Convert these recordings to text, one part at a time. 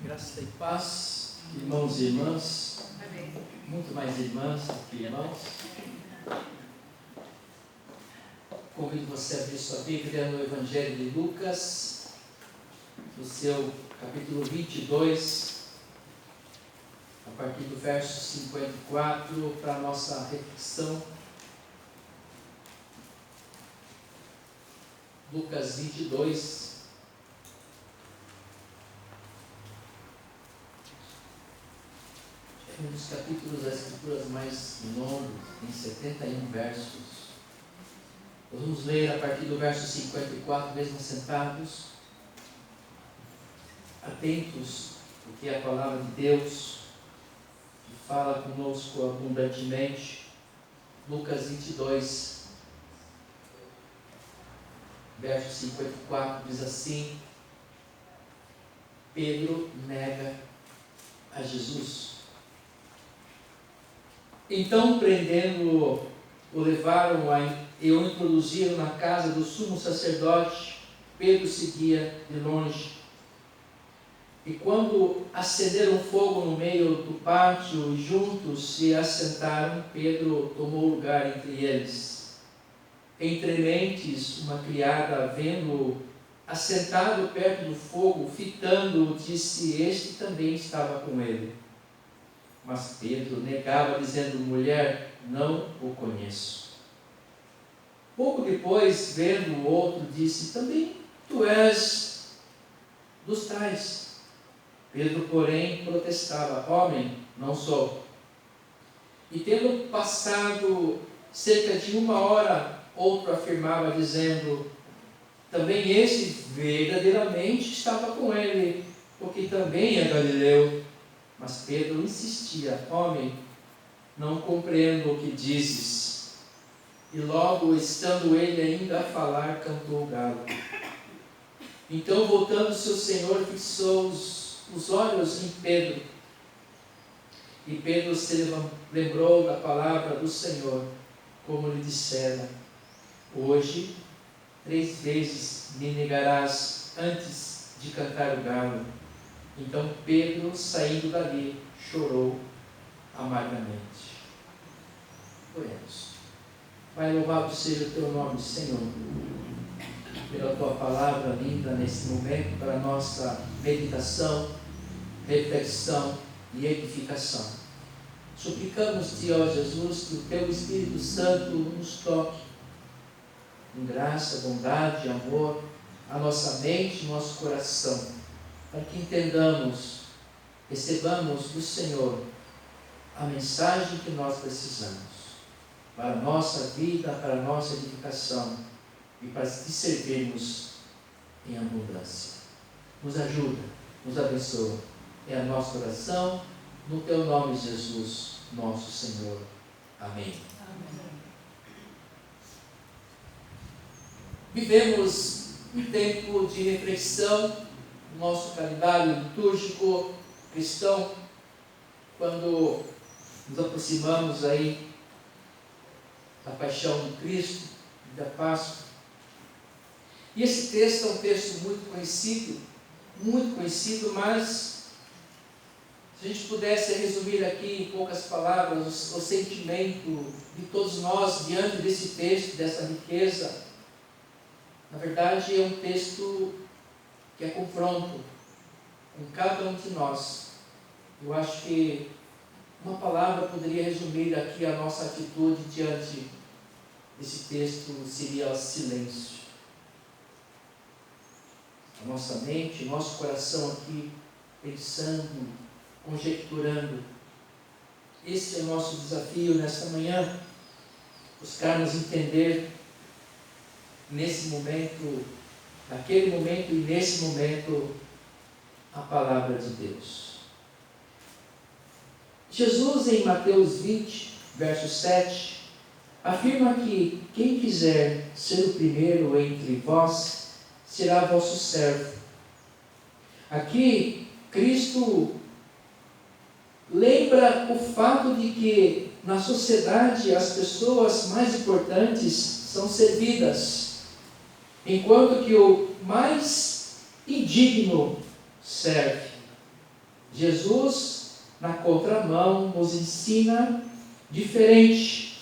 Graça e paz, irmãos e irmãs, Amém. muito mais irmãs do que irmãos. Convido você a abrir sua Bíblia no Evangelho de Lucas, no seu capítulo 22, a partir do verso 54, para a nossa reflexão. Lucas 22. É um dos capítulos das Escrituras mais longos, tem 71 versos. Vamos ler a partir do verso 54, mesmo sentados, atentos, porque é a palavra de Deus que fala conosco abundantemente. Lucas 22, verso 54 diz assim: Pedro nega a Jesus. Então, prendendo-o, o levaram e o introduziram na casa do sumo sacerdote. Pedro seguia de longe. E quando acenderam fogo no meio do pátio e juntos se assentaram, Pedro tomou lugar entre eles. Entre mentes, uma criada, vendo-o assentado perto do fogo, fitando-o, disse: Este também estava com ele. Mas Pedro negava, dizendo: Mulher, não o conheço. Pouco depois, vendo o outro, disse: Também tu és dos tais. Pedro, porém, protestava: Homem, não sou. E tendo passado cerca de 1 hora, outro afirmava, dizendo: Também esse verdadeiramente estava com ele, porque também é galileu. Mas Pedro insistia: Homem, não compreendo o que dizes. E logo, estando ele ainda a falar, cantou o galo. Então, voltando-se, o Senhor fixou os olhos em Pedro. E Pedro se lembrou da palavra do Senhor, como lhe dissera: Hoje 3 vezes me negarás antes de cantar o galo. Então Pedro, saindo dali, chorou amargamente. Oremos. Pai, louvado seja o teu nome, Senhor, pela tua palavra linda nesse momento, para a nossa meditação, reflexão e edificação. Suplicamos-te, ó Jesus, que o teu Espírito Santo nos toque em graça, bondade, amor, a nossa mente, nosso coração, para que entendamos, recebamos do Senhor a mensagem que nós precisamos, para a nossa vida, para a nossa edificação e para te servirmos em abundância. Nos ajuda, nos abençoa. É a nossa oração, no teu nome, Jesus, nosso Senhor. Amém. Vivemos um tempo de reflexão no nosso calendário litúrgico cristão, quando nos aproximamos aí da paixão de Cristo e da Páscoa. E esse texto é um texto muito conhecido, mas se a gente pudesse resumir aqui em poucas palavras o sentimento de todos nós diante desse texto, dessa riqueza, na verdade é um texto que é confronto com cada um de nós. Eu acho que uma palavra poderia resumir aqui a nossa atitude diante desse texto, seria silêncio. A nossa mente, nosso coração aqui, pensando, conjecturando. Esse é o nosso desafio nesta manhã, buscarmos entender nesse momento, naquele momento e nesse momento, a palavra de Deus. Jesus, em Mateus 20, verso 7, afirma que quem quiser ser o primeiro entre vós, será vosso servo. Aqui, Cristo lembra o fato de que na sociedade as pessoas mais importantes são servidas, enquanto que o mais indigno serve. Jesus, na contramão, nos ensina diferente.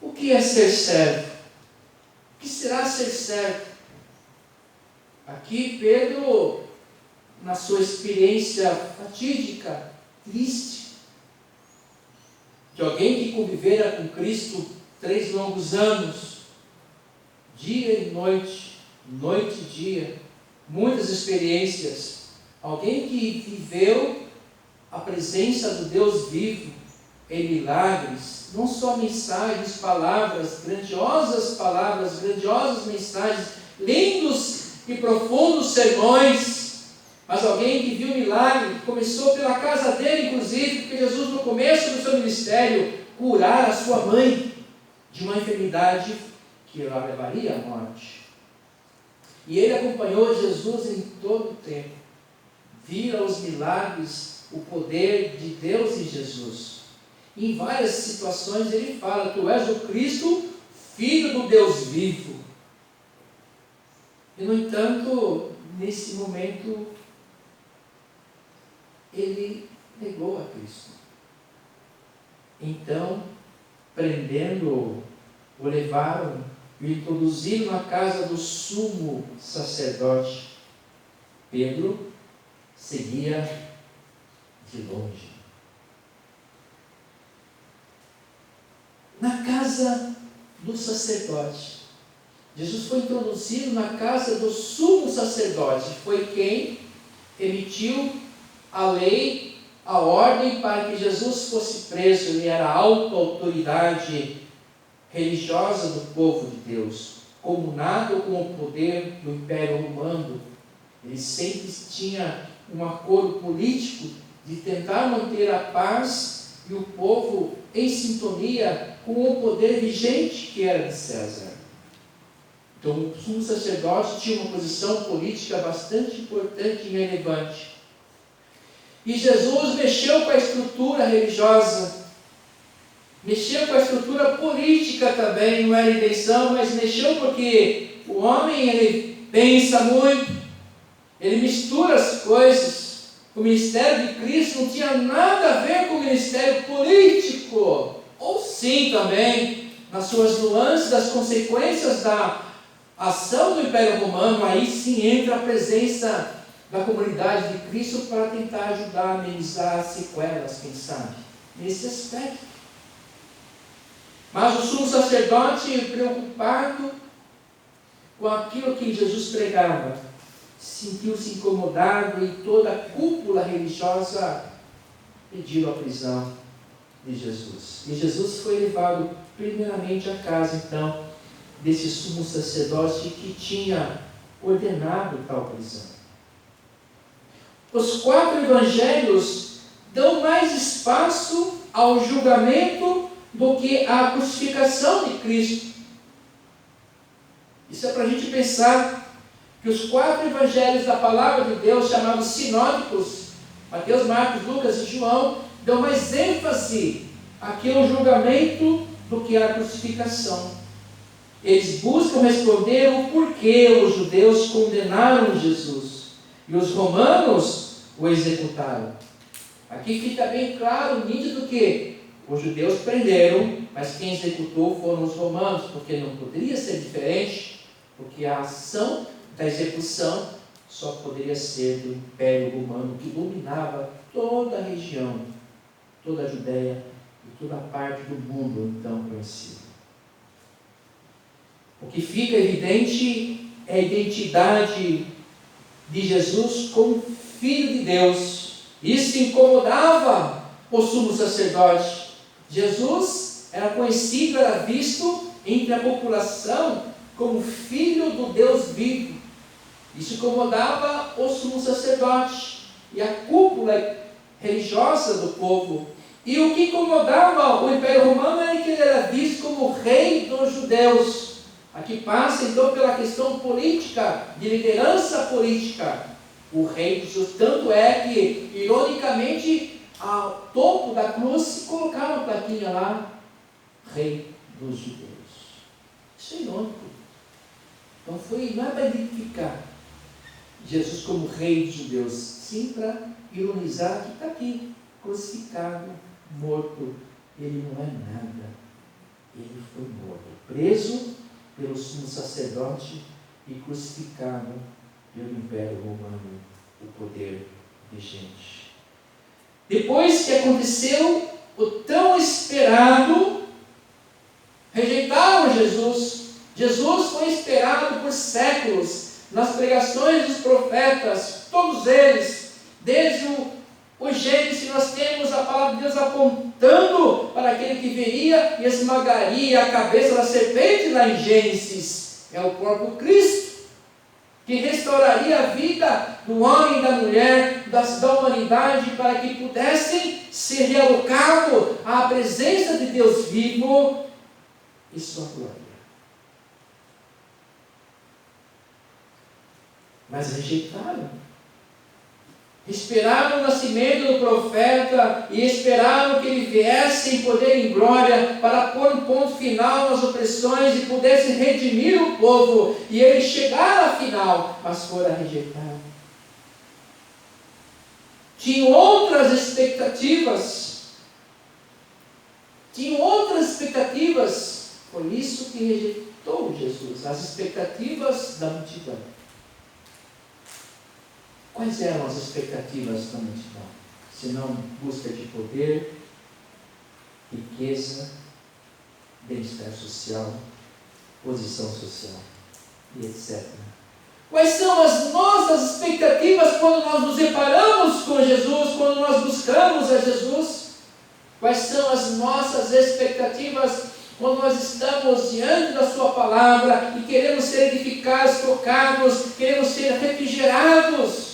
O que é ser servo? O que será ser servo? Aqui Pedro, na sua experiência fatídica, triste, de alguém que convivera com Cristo 3 longos anos, dia e noite, noite e dia, muitas experiências, alguém que viveu a presença do Deus vivo em milagres, não só mensagens, palavras, grandiosas mensagens, lindos e profundos sermões, mas alguém que viu milagre, que começou pela casa dele, inclusive, porque Jesus, no começo do seu ministério, curar a sua mãe de uma enfermidade que a levaria à morte. E ele acompanhou Jesus em todo o tempo, vira os milagres, o poder de Deus em Jesus. Em várias situações ele fala: tu és o Cristo, Filho do Deus vivo. E no entanto, nesse momento, ele negou a Cristo. Então, prendendo-o, o levaram e o introduziram na casa do sumo sacerdote. Pedro seguia de longe. Na casa do sacerdote. Jesus foi introduzido na casa do sumo sacerdote. Foi quem emitiu a lei, a ordem para que Jesus fosse preso. Ele era a alta autoridade religiosa do povo de Deus, comunado com o poder do Império Romano. Ele sempre tinha um acordo político de tentar manter a paz e o povo em sintonia com o poder vigente que era de César. Então o sumo sacerdote tinha uma posição política bastante importante e relevante. E Jesus mexeu com a estrutura religiosa, mexeu com a estrutura política também, não era intenção, mas mexeu porque o homem, ele pensa muito, ele mistura as coisas. O ministério de Cristo não tinha nada a ver com o ministério político, ou sim também, nas suas nuances, das consequências da ação do Império Romano. Aí sim entra a presença da comunidade de Cristo para tentar ajudar a amenizar as sequelas, quem sabe, nesse aspecto. Mas o sumo sacerdote, preocupado com aquilo que Jesus pregava, sentiu-se incomodado e toda a cúpula religiosa pediu a prisão de Jesus. E Jesus foi levado primeiramente à casa, então, desse sumo sacerdote que tinha ordenado tal prisão. Os 4 evangelhos dão mais espaço ao julgamento do que à crucificação de Cristo. Isso é para a gente pensar que os 4 evangelhos da palavra de Deus, chamados sinóticos, Mateus, Marcos, Lucas e João, dão mais ênfase aqui ao julgamento do que à crucificação. Eles buscam responder o porquê os judeus condenaram Jesus e os romanos o executaram. Aqui fica bem claro, nítido, que os judeus prenderam, mas quem executou foram os romanos, porque não poderia ser diferente, porque a ação da execução só poderia ser do Império Romano, que dominava toda a região, toda a Judéia e toda a parte do mundo então conhecido. O que fica evidente é a identidade de Jesus como Filho de Deus. Isso incomodava o sumo sacerdote. Jesus era conhecido, era visto entre a população como Filho do Deus vivo. Isso incomodava o sumo sacerdote e a cúpula religiosa do povo. E o que incomodava o Império Romano era que ele era visto como Rei dos judeus. Aqui passa então pela questão política, de liderança política, o Rei dos judeus. Tanto é que, ironicamente, ao topo da cruz se colocava uma plaquinha lá, Rei dos judeus. Isso é irônico. Então não é para identificar. Jesus como rei dos judeus, sim, para ironizar que está aqui, crucificado, morto. Ele não é nada. Ele foi morto, preso pelo sumo sacerdote e crucificado pelo Império Romano, o poder vigente. Depois que aconteceu o tão esperado, rejeitaram Jesus. Jesus foi esperado por séculos, nas pregações dos profetas, todos eles, desde o Gênesis, nós temos a palavra de Deus apontando para aquele que viria e esmagaria a cabeça da serpente lá em Gênesis. É o próprio Cristo, que restauraria a vida do homem e da mulher, da humanidade, para que pudessem ser realocados à presença de Deus vivo e sua glória. Mas rejeitaram. Esperaram o nascimento do profeta e esperaram que ele viesse em poder e em glória para pôr um ponto final nas opressões e pudesse redimir o povo e ele chegar à final, mas fora rejeitado. Tinham outras expectativas. Por isso que rejeitou Jesus, as expectativas da multidão. Quais eram as expectativas da multidão? Senão busca de poder, riqueza, bem-estar social, posição social e etc. Quais são as nossas expectativas quando nós nos deparamos com Jesus, quando nós buscamos a Jesus? Quais são as nossas expectativas quando nós estamos diante da sua palavra e queremos ser edificados, tocados, queremos ser refrigerados?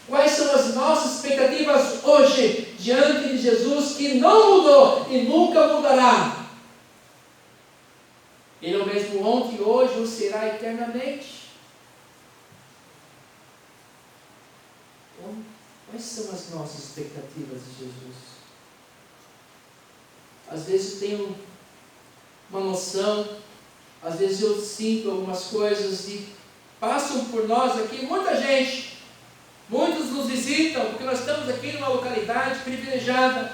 Quais são as nossas expectativas hoje diante de Jesus, que não mudou e nunca mudará? Ele é o mesmo ontem, hoje, ou será eternamente. Então, quais são as nossas expectativas de Jesus? Às vezes eu tenho uma noção, às vezes eu sinto algumas coisas e passam por nós aqui, muita gente. Muitos nos visitam, porque nós estamos aqui numa localidade privilegiada.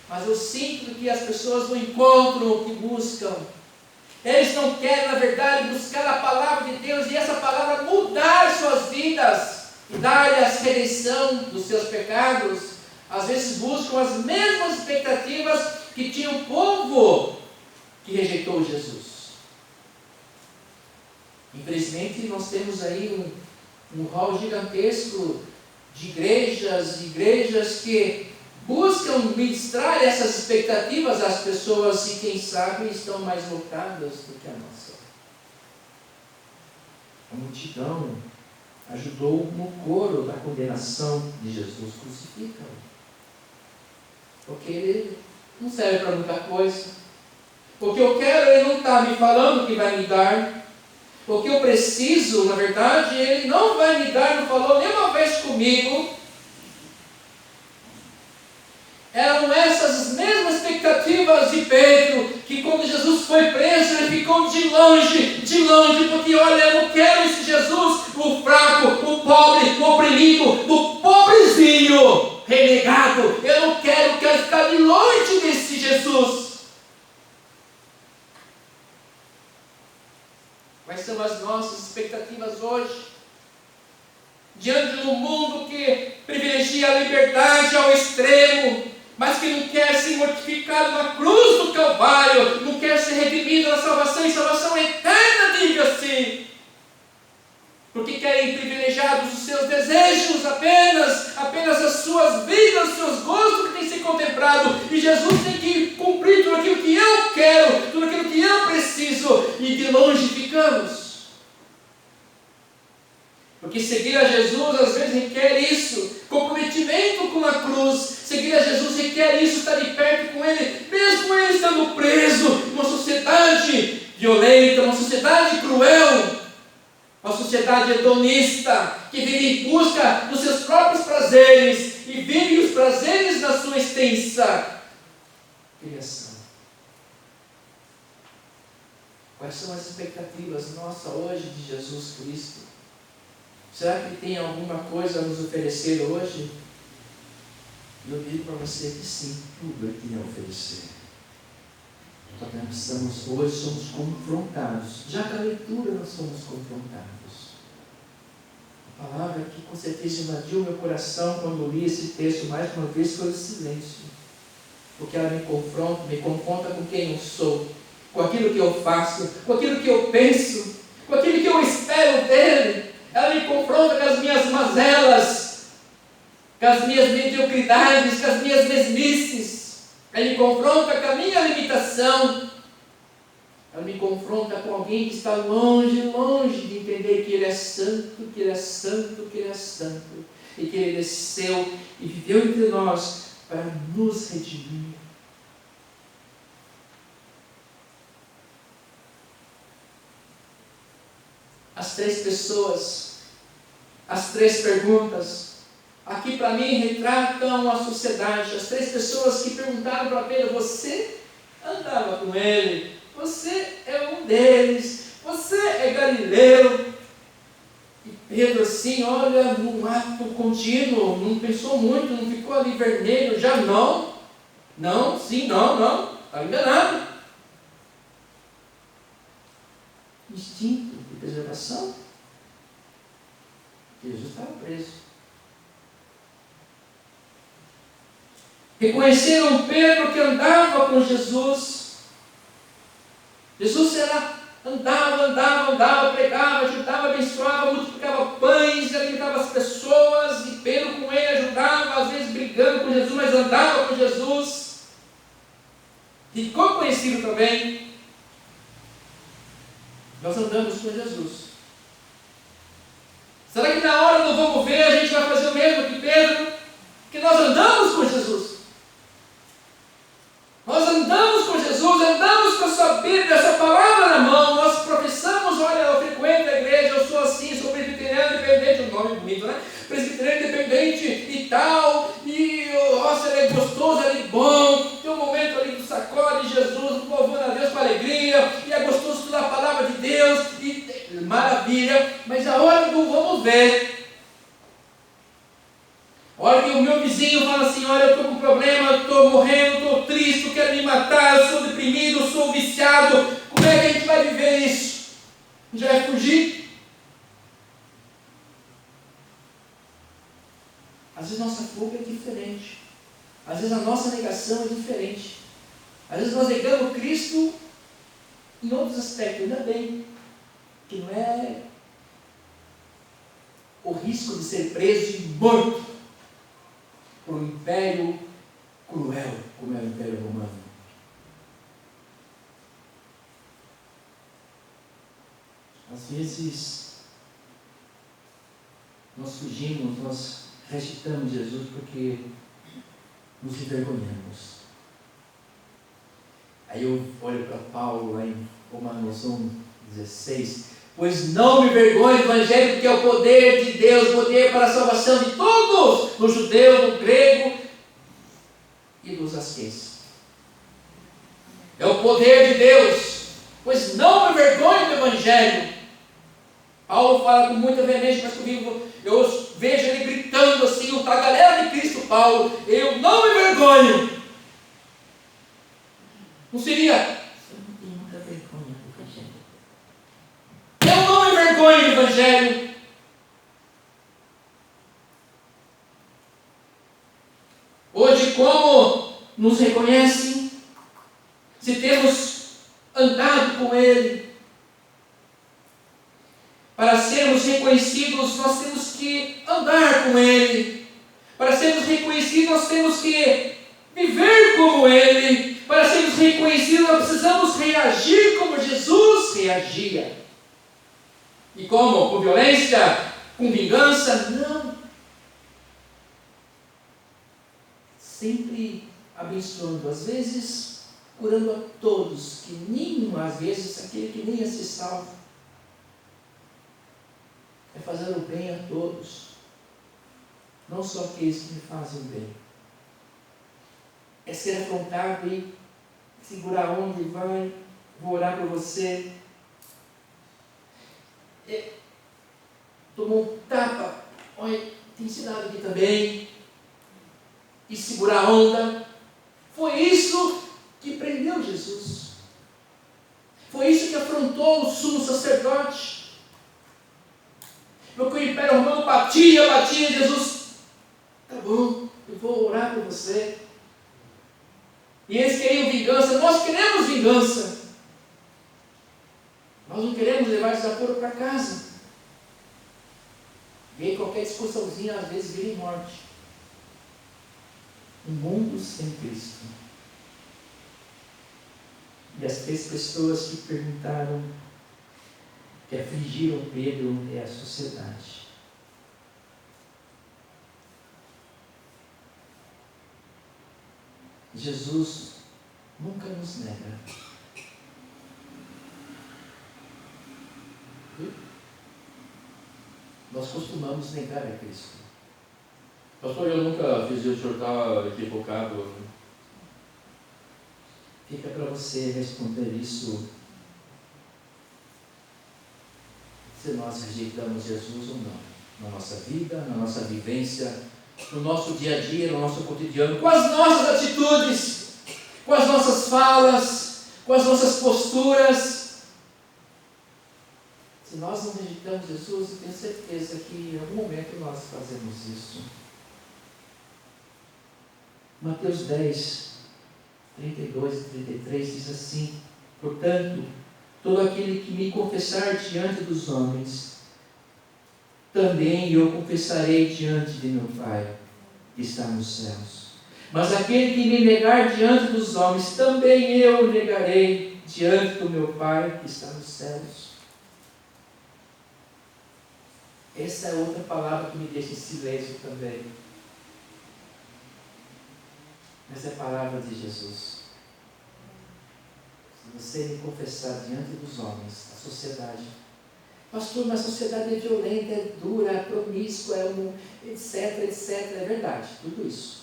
Mas eu sinto que as pessoas não encontram o que buscam. Eles não querem, na verdade, buscar a palavra de Deus e essa palavra mudar suas vidas e dar-lhes redenção dos seus pecados. Às vezes buscam as mesmas expectativas que tinha o povo que rejeitou Jesus. Infelizmente, nós temos aí um hall gigantesco de igrejas que buscam ministrar essas expectativas às pessoas e, quem sabe, estão mais lotadas do que a nossa. A multidão ajudou no coro da condenação de Jesus. Crucifica-o. Porque ele não serve para muita coisa. Porque eu quero, ele não está me falando que vai me dar. O que eu preciso, na verdade, ele não vai me dar, não falou nenhuma vez comigo. Eram essas as mesmas expectativas de Pedro, que quando Jesus foi preso, ele ficou de longe, porque olha, eu não quero esse Jesus, o fraco, o pobre, o oprimido, o pobrezinho, renegado. Eu não quero ficar de longe desse Jesus. Quais são as nossas expectativas hoje? Diante de um mundo que privilegia a liberdade ao extremo, mas que não quer ser mortificado na cruz do Calvário, não quer ser redimido na salvação e salvação eterna, diga-se. Porque querem privilegiados os seus desejos, apenas as suas vidas, os seus gostos que têm que ser contemplados. E Jesus tem que cumprir tudo aquilo que eu quero, tudo aquilo que eu preciso. E de longe ficamos. Porque seguir a Jesus às vezes requer isso, comprometimento com a cruz. Seguir a Jesus requer isso, estar de perto com Ele, mesmo Ele estando preso, numa sociedade violenta, uma sociedade cruel, uma sociedade hedonista, que vive em busca dos seus próprios prazeres e vive os prazeres da sua extensa criação. Quais são as expectativas nossas hoje de Jesus Cristo? Será que ele tem alguma coisa a nos oferecer hoje? Eu digo para você que sim, tudo ele tem a oferecer. Só que nós precisamos, hoje somos confrontados. Já com a leitura nós somos confrontados. A palavra que com certeza invadiu meu coração quando eu li esse texto mais uma vez foi o silêncio. Porque ela me confronta com quem eu sou, com aquilo que eu faço, com aquilo que eu penso, com aquilo que eu espero dele. Ela me confronta com as minhas mazelas, com as minhas mediocridades, com as minhas mesmices. Ela me confronta com a minha limitação. Ela me confronta com alguém que está longe, longe de entender que Ele é santo, que Ele é santo, que Ele é santo. E que Ele desceu e viveu entre nós para nos redimir. As três pessoas, as três perguntas, aqui para mim retratam a sociedade. As três pessoas que perguntaram para Pedro: você andava com ele? Você é um deles? Você é galileu? E Pedro assim, olha, num ato contínuo, não pensou muito, não ficou ali vermelho, já não, sim, não, está enganado. Instinto de preservação. Jesus estava preso. Reconheceram Pedro que andava com Jesus. Jesus andava, pregava, ajudava, abençoava, multiplicava pães, alimentava as pessoas, e Pedro com ele ajudava, às vezes brigando com Jesus, mas andava com Jesus. Ficou conhecido também. Nós andamos com Jesus. Será que na hora do vamos ver a gente vai fazer o mesmo que Pedro? Que nós andamos com Jesus. Nós andamos com Jesus, andamos com a sua Bíblia, a sua palavra na mão. Nós professamos, olha, eu frequento a igreja, eu sou assim, sou presbiteriano independente, um nome bonito, né? Presbiteriano independente e tal, e nossa, ele é gostoso, ele é bom, tem um momento ali do sacode de Jesus, louvando a Deus com alegria, e é gostoso estudar a palavra de Deus, e maravilha, mas a hora do vamos ver, olha que o meu vizinho fala assim: olha, eu estou com problema, eu estou morrendo, estou triste, eu quero me matar, eu sou deprimido, eu sou viciado. Como é que a gente vai viver isso? A gente vai fugir? Às vezes nossa fuga é diferente. Às vezes a nossa negação é diferente. Às vezes nós negamos Cristo em outros aspectos. Ainda bem que não é o risco de ser preso e morto por um império cruel, como é o Império Romano. Às vezes, nós fugimos, nós rejeitamos Jesus porque nos envergonhamos. Aí eu olho para Paulo lá em Romanos 1,16: pois não me vergonho do Evangelho, porque é o poder de Deus, poder para a salvação de todos, no judeu, no grego e dos asqueses. É o poder de Deus, pois não me vergonho do Evangelho. Paulo fala com muita veemência, mas comigo eu vejo ele gritando assim, a galera de Cristo, Paulo: eu não me vergonho. Não seria: eu não tenho muita vergonha do Evangelho. Eu não me vergonho do Evangelho. Hoje, como nos reconhecem? Se temos andado com Ele. Para sermos reconhecidos, nós temos que andar com Ele. Para sermos reconhecidos, nós temos que viver como Ele. Para sermos reconhecidos, nós precisamos reagir como Jesus reagia. E como? Com violência? Com vingança? Não. Sempre abençoando, às vezes curando a todos, que nenhum, às vezes, aquele que nem ia ser salvo. É fazer o bem a todos, não só aqueles que me fazem o bem. É ser afrontado e segurar onde vai, vou orar por você. tomou um tapa, olha, tem ensinado aqui também, e segurar a onda. Foi isso que prendeu Jesus. Foi isso que afrontou o sumo sacerdote. Porque o Império Romano batia, Jesus, tá bom, eu vou orar por você. E eles queriam vingança, nós queremos vingança. Nós não queremos levar desaforo para casa. E aí qualquer discussãozinha às vezes vira em morte. Um mundo sem Cristo. E as 3 pessoas que perguntaram, que afligiram Pedro, é a sociedade. Jesus nunca nos nega. Nós costumamos negar a Cristo. Pastor, eu nunca fiz isso, o senhor está equivocado. Fica para você responder isso, se nós rejeitamos Jesus ou não, na nossa vida, na nossa vivência, no nosso dia a dia, no nosso cotidiano, com as nossas atitudes, com as nossas falas, com as nossas posturas. Se nós não rejeitamos Jesus, eu tenho certeza que em algum momento nós fazemos isso. Mateus 10, 32 e 33 diz assim: portanto, todo aquele que me confessar diante dos homens, também eu confessarei diante de meu Pai, que está nos céus. Mas aquele que me negar diante dos homens, também eu negarei diante do meu Pai, que está nos céus. Essa é outra palavra que me deixa em silêncio também. Essa é a palavra de Jesus. Se você me confessar diante dos homens, a sociedade, pastor, mas a sociedade é violenta, é dura, é promíscua, etc, etc. É verdade, tudo isso.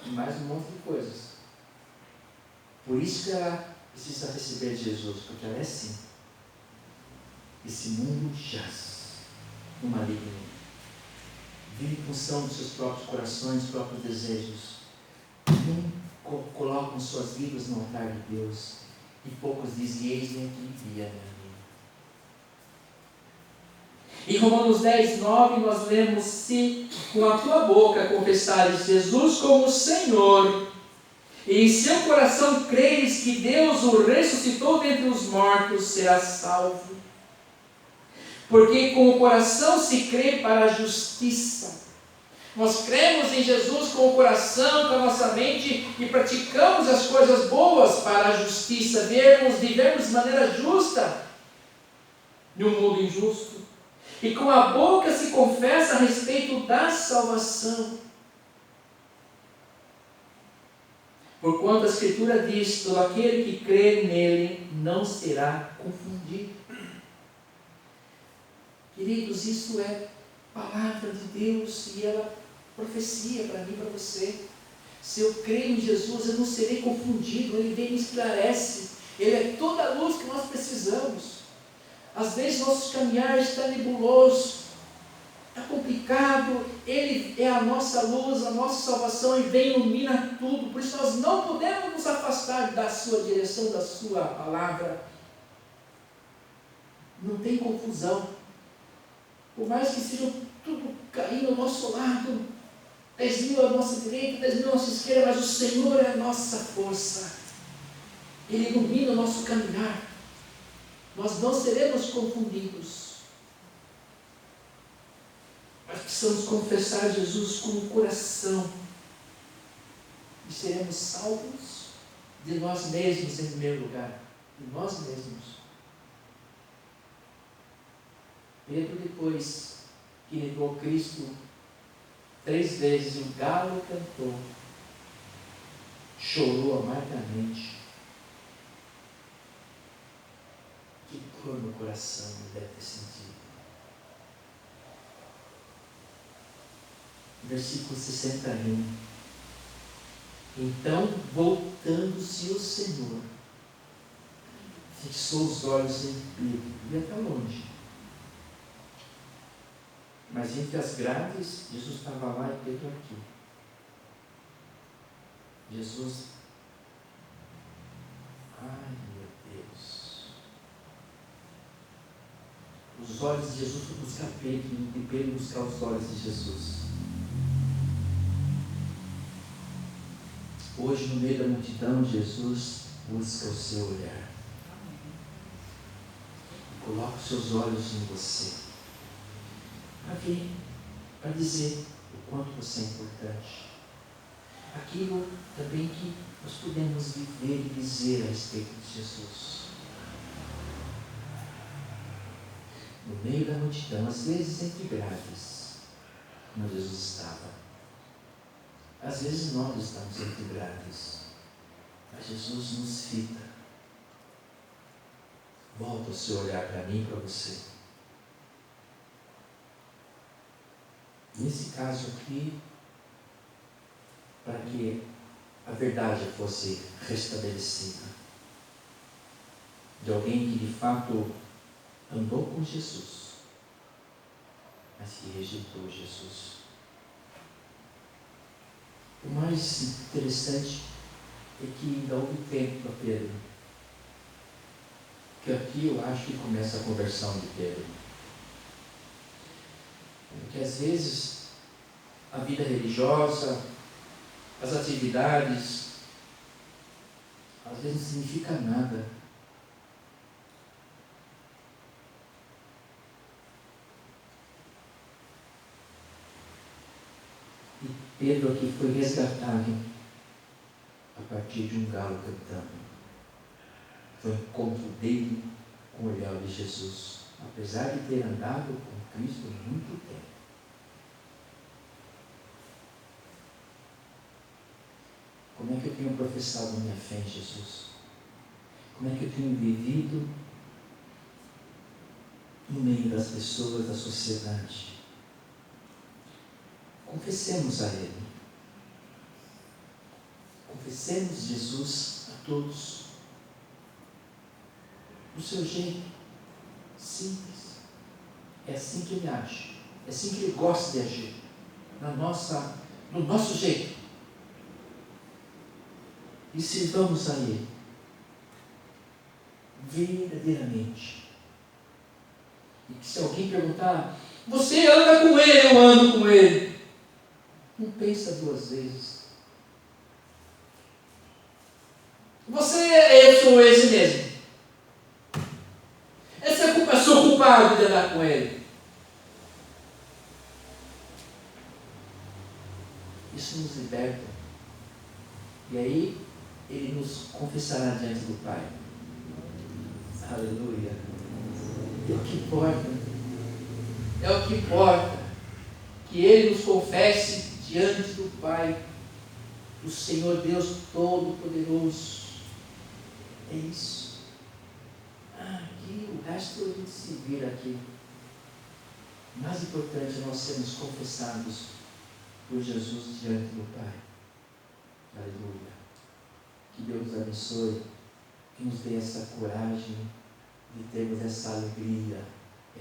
E mais um monte de coisas. Por isso que ela precisa receber Jesus, porque ela é assim. Esse mundo jaz no maligno. Vive em função dos seus próprios corações, próprios desejos. Não colocam suas vidas no altar de Deus. E poucos dizem: eis-me aqui, envia-me a mim. Em Romanos 10, 9, nós lemos: se com a tua boca confessares Jesus como Senhor, e em seu coração creres que Deus o ressuscitou dentre os mortos, serás salvo. Porque com o coração se crê para a justiça. Nós cremos em Jesus com o coração, com a nossa mente, e praticamos as coisas boas para a justiça, vivemos de maneira justa num mundo injusto. E com a boca se confessa a respeito da salvação. Porquanto a Escritura diz: todo aquele que crê nele não será confundido. Queridos, isso é palavra de Deus e ela profecia para mim e para você. Se eu creio em Jesus, eu não serei confundido. Ele vem e me esclarece. Ele é toda a luz que nós precisamos. Às vezes nosso caminhar está nebuloso, está complicado. Ele é a nossa luz, a nossa salvação, e vem e ilumina tudo. Por isso nós não podemos nos afastar da sua direção, da sua palavra. Não tem confusão. Por mais que seja tudo caindo ao nosso lado, 10 mil à nossa direita, 10 mil à nossa esquerda, mas o Senhor é a nossa força. Ele ilumina o nosso caminhar. Nós não seremos confundidos. Mas precisamos confessar Jesus com o coração. E seremos salvos de nós mesmos em primeiro lugar. De nós mesmos. Pedro, depois que negou Cristo 3 vezes, o galo cantou, chorou amargamente. Que dor no coração ele deve ter sentido. Versículo 61. Então, voltando-se o Senhor, fixou os olhos em Pedro, e até longe. Mas entre as grades, Jesus estava lá e Pedro aqui. Jesus, ai meu Deus, os olhos de Jesus foram buscar Pedro e Pedro buscar os olhos de Jesus. Hoje, no meio da multidão, Jesus busca o seu olhar. Coloca os seus olhos em você, para ver, para dizer o quanto você é importante. Aquilo também que nós podemos viver e dizer a respeito de Jesus. No meio da multidão, às vezes entre grades, como Jesus estava. Às vezes nós estamos entre grades, mas Jesus nos fita. Volta o seu olhar para mim e para você. Nesse caso aqui, para que a verdade fosse restabelecida, de alguém que de fato andou com Jesus, mas que rejeitou Jesus. O mais interessante é que ainda houve tempo para Pedro. Porque aqui eu acho que começa a conversão de Pedro. Porque às vezes a vida religiosa, as atividades, às vezes não significa nada. E Pedro aqui foi resgatado a partir de um galo cantando. Foi o encontro dele com o olhar de Jesus, apesar de ter andado com Cristo muito tempo. Como é que eu tenho professado a minha fé em Jesus? Como é que eu tenho vivido no meio das pessoas, da sociedade? Confessemos a Ele. Confessemos Jesus a todos. Do seu jeito, simples. É assim que Ele age. É assim que Ele gosta de agir. No nosso jeito. E sirvamos a Ele verdadeiramente. E que se alguém perguntar, você anda com Ele, eu ando com Ele, não pensa duas vezes. Eu sou esse mesmo. Sou culpado de andar com Ele. Isso nos liberta. E aí, Ele nos confessará diante do Pai. Aleluia. É o que importa. É o que importa. Que Ele nos confesse diante do Pai. O Senhor Deus Todo-Poderoso. É isso. Aqui o resto a gente se vira aqui. O mais importante é nós sermos confessados por Jesus diante do Pai. Aleluia. Que Deus nos abençoe, que nos dê essa coragem de termos essa alegria,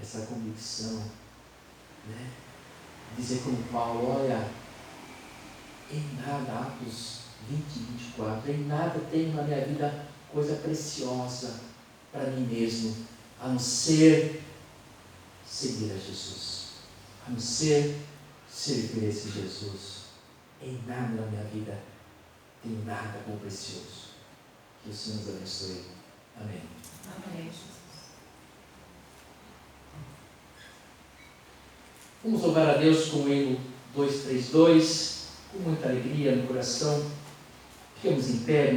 essa convicção, né? Dizer como Paulo, olha, em nada, Atos 20, 24, em nada tenho na minha vida coisa preciosa para mim mesmo, a não ser seguir a Jesus, a não ser servir esse Jesus. Em nada na minha vida tem nada como precioso. Que o Senhor nos abençoe. Amém. Amém. Vamos louvar a Deus com o hino 232, com muita alegria no coração. Ficamos em pé.